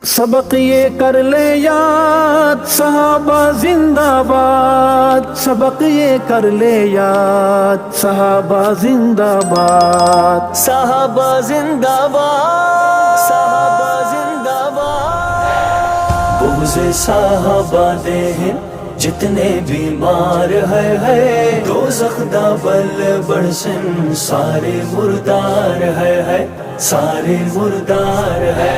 سبق یہ کر لے یاد صحابہ زندہ باد، سبق یہ کر لے یاد صحابہ زندہ باد، صحابہ زندہ باد، صحابہ زندہ باد۔ بغض صحابہ دے ہیں جتنے بیمار ہے دوزخ دا بل بڑسن سارے مردار ہے سارے مردار ہے۔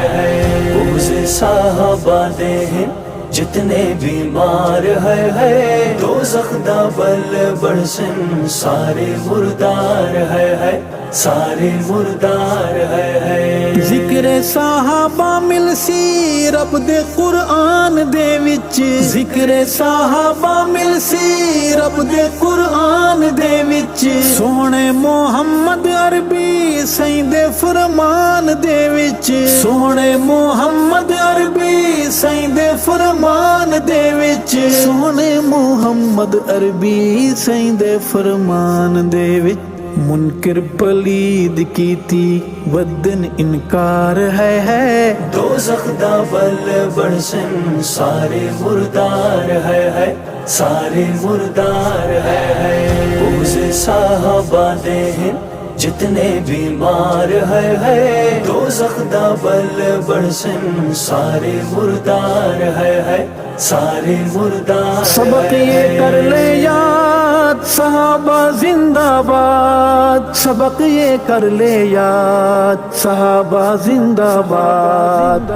بغض صحابہ دے ہیں جتنے بیمار ہے دوزخ دا بل بڑسن سارے مردار ہے سارے مردار ہے۔ ذکر صحابہ مل سی رب دے قرآن دے وچ، ذکر صحابہ مل سی رب دے قرآن دے وچ، سونے محمد عربی سائیں دے فرمان دے وچ، سونے محمد عربی سائیں دے فرمان دے وچ، سونے محمد عربی سائیں دے فرمان دے وچ، منکر پلید کیتی ودن انکار ہے دوزخ دا بل بڑسن سارے مردار ہے سارے مردار ہے۔ بغض صحابہ دے ہیں جتنے بیمار ہے دوزخ دا بل بڑسن سارے مردار ہے سارے مردار۔ سبق یہ کر لے یاد صحابہ زندہ باد، سبق یہ کر لے یاد صحابہ زندہ باد۔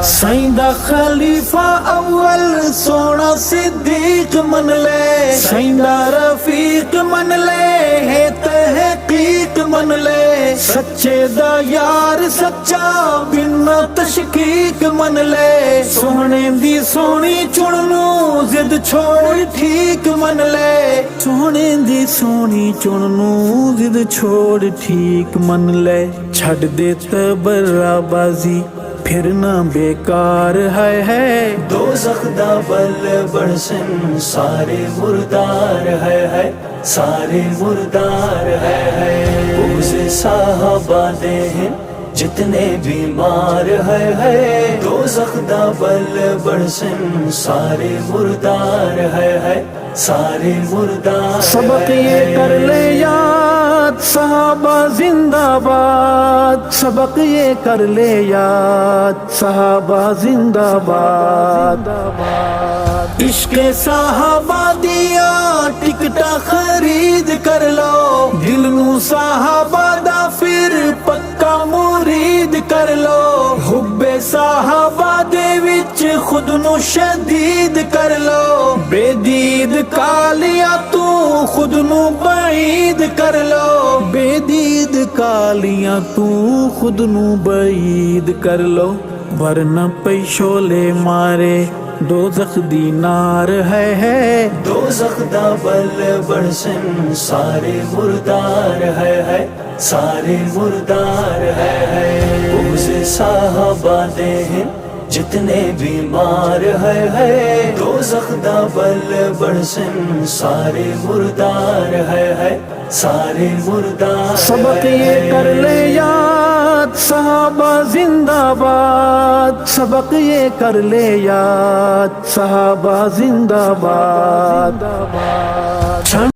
سائیں دا خلیفہ اول سونا صدیق من لے، سائیں دا رفیق من لے، ہے تحقیق من لے، سچے دا یار سچا بنا تشکیک من لے، سونے دی سونی چننو زد چھوڑ ٹھیک من لے، سونے دی سونی چننو زد چھوڑ ٹھیک من لے، چھڑ دے تبرہ بازی پھر نہ بیکار ہے دوزخ دا بل بڑسن سارے مردار ہے سارے مردار ہے۔ بغض صحابہ دے ہیں جتنے بیمار ہے دوزخ دا بل بڑسن سارے مردار ہے سارے مردار۔ سبق یہ کر لے یاد صحابہ زندہ باد، سبق یہ کر لے یاد صحابہ زندہ باد۔ عشق صحابہ دیا ٹکٹا خرید کر لو، دل نو صحابہ دا پھر پکا مرید کر لو، حب صحابہ دے وچ خود نو شدید کر لو، بے دید کالیا تو خود نو بعید کر لو، بے دید کالیاں تو خود نو بعید کر لو، ورنہ پیشولے مارے دوزخ دی نار ہے دوزخ دا بل بڑسن سارے مردار ہے سارے مردار ہے۔ بغض صحابہ دے ہیں جتنے بیمار ہے دوزخ دا بل بڑسن سارے مردار ہے سارے مردار۔ سبق یہ کر لے یاد صحابہ زندہ باد، سبق یہ کر لے یاد صحابہ زندہ باد۔